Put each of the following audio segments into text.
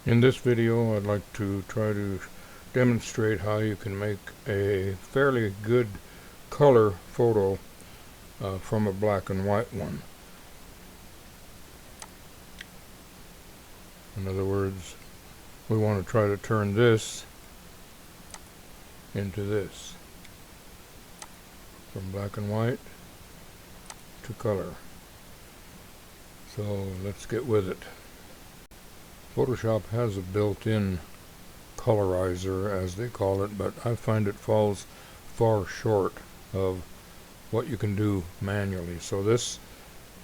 In this video, I'd like to try to demonstrate how you can make a fairly good color photo from a black and white one. In other words, we want to try to turn this into this, from black and white to color. So let's get with it. Photoshop has a built-in colorizer, as they call it, but I find it falls far short of what you can do manually. So this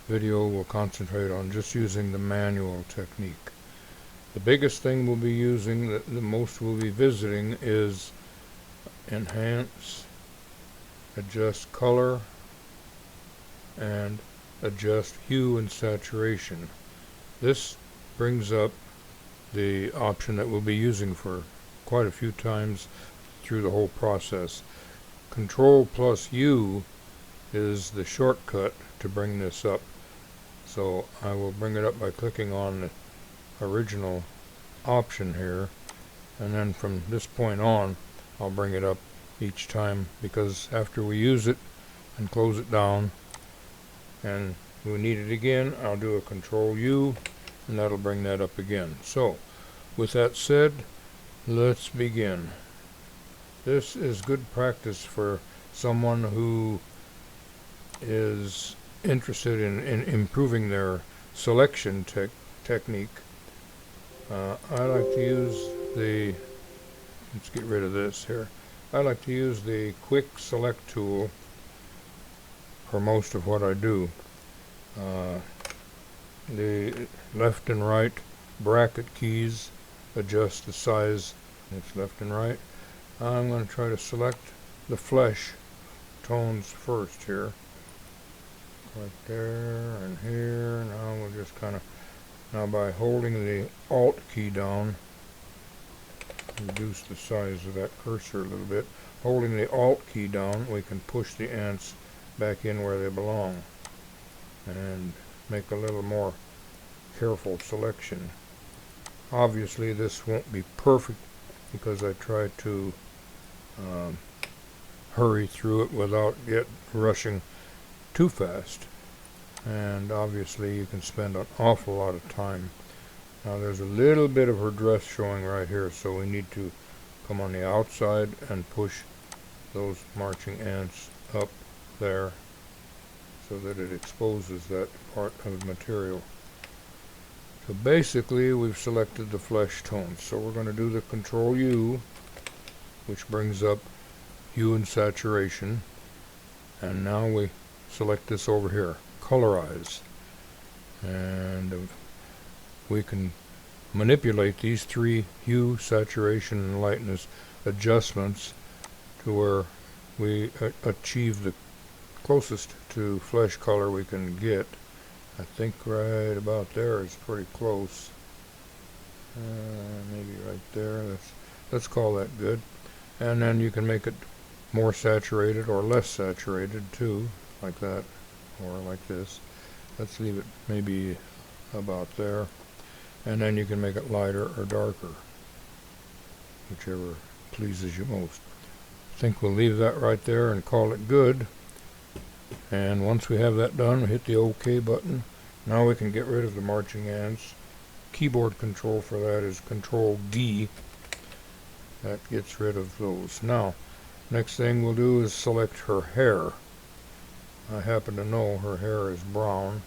video will concentrate on just using the manual technique. The biggest thing we'll be using, the most we'll be visiting, is enhance, adjust color, and adjust hue and saturation. This brings up the option that we'll be using for quite a few times through the whole process. Control plus U is the shortcut to bring this up. So I will bring it up by clicking on the original option here, and then from this point on I'll bring it up each time, because after we use it and close it down and we need it again, I'll do a Control U and that'll bring that up again. So with that said, let's begin. This is good practice for someone who is interested in improving their selection technique. I like to use the, let's get rid of this here. I like to use the quick select tool for most of what I do. The left and right bracket keys adjust the size. It's left and right. I'm going to try to select the flesh tones first here. Right there and here. Now we'll just kind of, now by holding the Alt key down, reduce the size of that cursor a little bit. Holding the Alt key down, we can push the ants back in where they belong and make a little more careful selection. Obviously this won't be perfect because I tried to hurry through it without rushing too fast, and obviously you can spend an awful lot of time. Now there's a little bit of her dress showing right here, so we need to come on the outside and push those marching ants up there so that it exposes that part of the material. So basically we've selected the flesh tones, so we're going to do the Control U, which brings up hue and saturation, and now we select this over here, Colorize, and we can manipulate these three hue, saturation, and lightness adjustments to where we achieve the closest to flesh color we can get. I think right about there is pretty close. Maybe right there. Let's call that good. And then you can make it more saturated or less saturated too, like that, or like this. Let's leave it maybe about there. And then you can make it lighter or darker, whichever pleases you most. I think we'll leave that right there and call it good. And once we have that done, we hit the OK button. Now we can get rid of the marching ants. Keyboard control for that is Control D. That gets rid of those. Now, next thing we'll do is select her hair. I happen to know her hair is brown,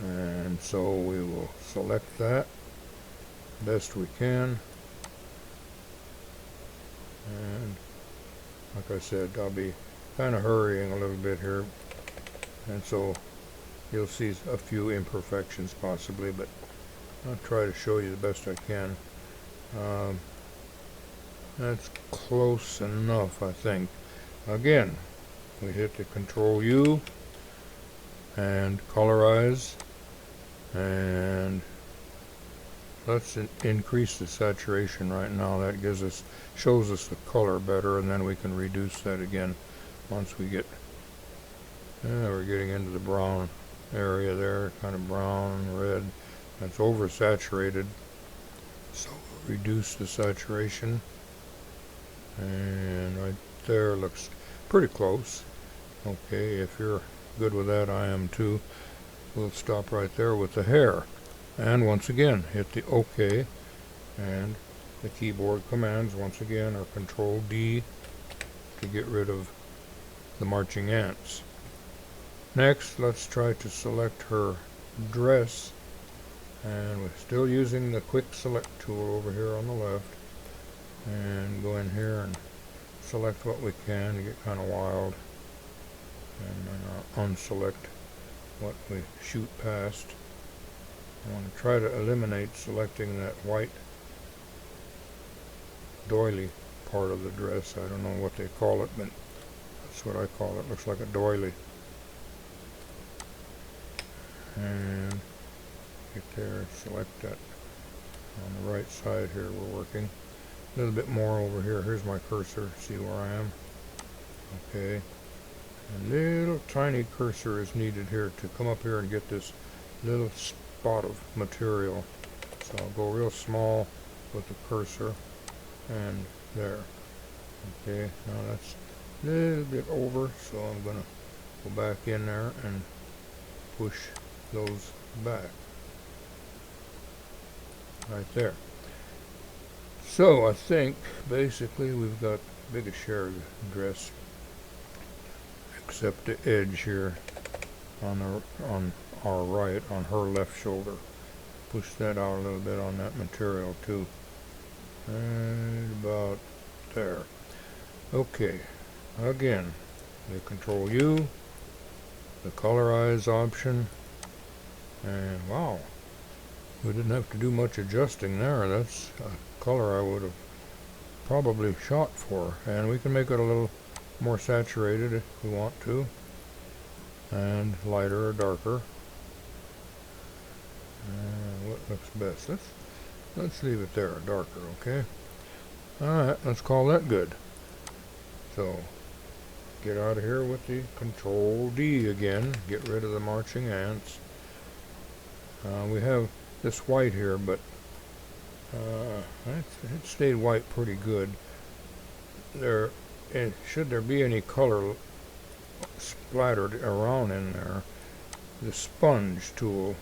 and so we will select that best we can. And like I said, I'll be kind of hurrying a little bit here, and so you'll see a few imperfections possibly, but I'll try to show you the best I can. That's close enough, I think. Again, we hit the Control U and Colorize, and let's increase the saturation right now. That shows us the color better, and then we can reduce that again once we get, we're getting into the brown area there, kind of brown, red. That's oversaturated. So we'll reduce the saturation, and right there looks pretty close. Okay, if you're good with that, I am too. We'll stop right there with the hair, and once again hit the OK, and the keyboard commands once again are Control D to get rid of the marching ants. Next, let's try to select her dress, and we're still using the quick select tool over here on the left, and go in here and select what we can to get kind of wild, and unselect what we shoot past. I want to try to eliminate selecting that white doily part of the dress. I don't know what they call it, but that's what I call it. Looks like a doily. And get there, select that on the right side here. We're working a little bit more over here. Here's my cursor. See where I am? Okay. A little tiny cursor is needed here to come up here and get this little spot of material. So I'll go real small with the cursor, and there. Okay, now that's a little bit over, so I'm going to go back in there and push those back. Right there. So I think basically we've got the biggest share of the dress, except the edge here on our right, on her left shoulder. Push that out a little bit on that material too. And about there. Okay, again, the Control U, the Colorize option, and wow, we didn't have to do much adjusting there. That's a color I would have probably shot for, and we can make it a little more saturated if we want to, and lighter or darker. And what looks best? Let's leave it there, darker, okay? Alright, let's call that good. So, get out of here with the Control D again, get rid of the marching ants. We have this white here, but it stayed white pretty good. Should there be any color splattered around in there, the sponge tool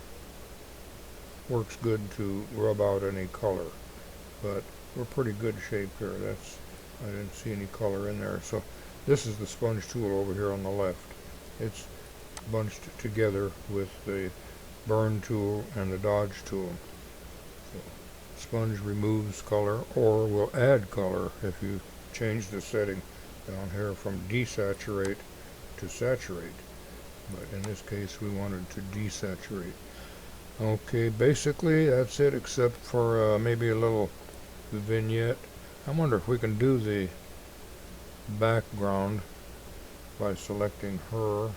works good to rub out any color, but we're pretty good shape here. I didn't see any color in there. So this is the sponge tool over here on the left. It's bunched together with the burn tool and the dodge tool. So sponge removes color, or will add color if you change the setting down here from desaturate to saturate. But in this case we wanted to desaturate. Okay, basically that's it, except for maybe a little vignette. I wonder if we can do the background by selecting her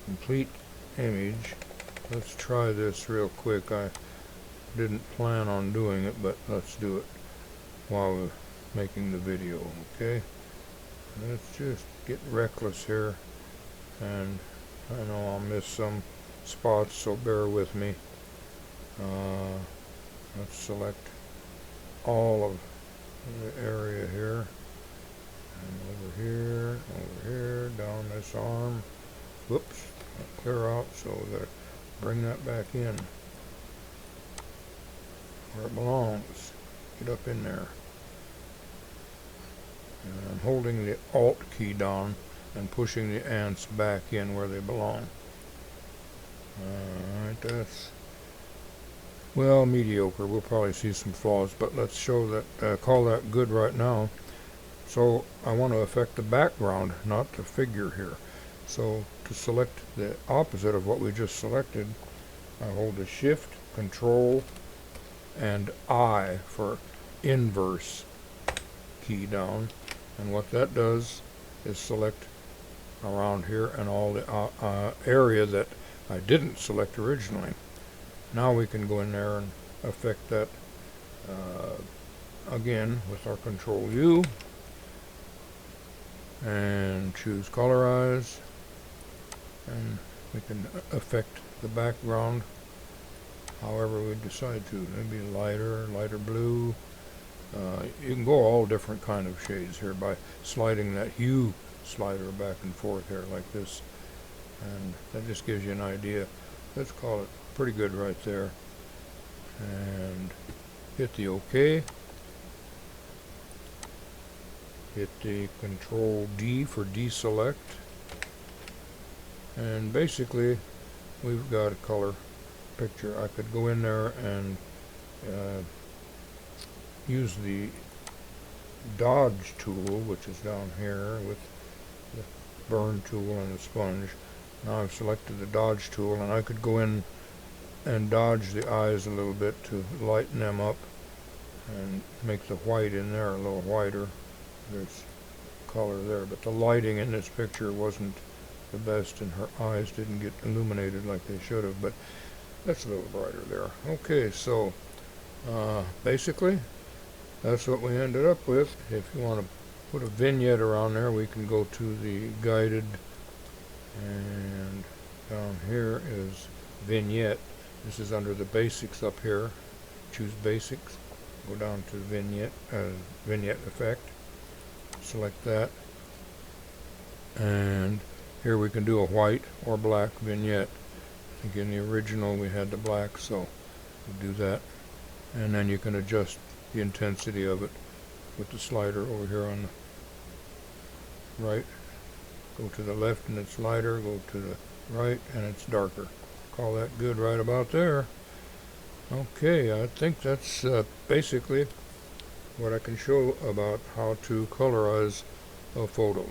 complete image. Let's try this real quick. I didn't plan on doing it, but let's do it while we're making the video. Okay, let's just get reckless here, and I know I'll miss some spots, so bear with me. Let's select all of the area here, and over here, down this arm. Whoops, clear out, so we gotta bring that back in where it belongs. Get up in there. And I'm holding the Alt key down and pushing the ants back in where they belong. Alright, that's, well, mediocre. We'll probably see some flaws, but let's show that, call that good right now. So I want to affect the background, not the figure here. So to select the opposite of what we just selected, I hold the Shift, Control, and I for inverse key down. And what that does is select around here and all the area that I didn't select originally. Now we can go in there and affect that again with our Control U and choose Colorize, and we can affect the background however we decide to. Maybe lighter blue. You can go all different kind of shades here by sliding that hue slider back and forth here like this, and that just gives you an idea. Let's call it pretty good right there, and hit the OK. Hit the Control D for deselect, and basically we've got a color picture. I could go in there and use the dodge tool, which is down here with the burn tool and the sponge. Now I've selected the dodge tool, and I could go in and dodge the eyes a little bit to lighten them up and make the white in there a little whiter. There's color there, but the lighting in this picture wasn't the best, and her eyes didn't get illuminated like they should have, but that's a little brighter there. Okay, so basically that's what we ended up with. If you want to put a vignette around there, we can go to the guided, and down here is vignette. This is under the basics up here. Choose basics, go down to vignette effect, select that, and here we can do a white or black vignette. I think in the original we had the black, so we'll do that, and then you can adjust the intensity of it with the slider over here on the right. Go to the left and it's lighter, go to the right and it's darker. Call that good right about there. Okay, I think that's basically what I can show about how to colorize a photo.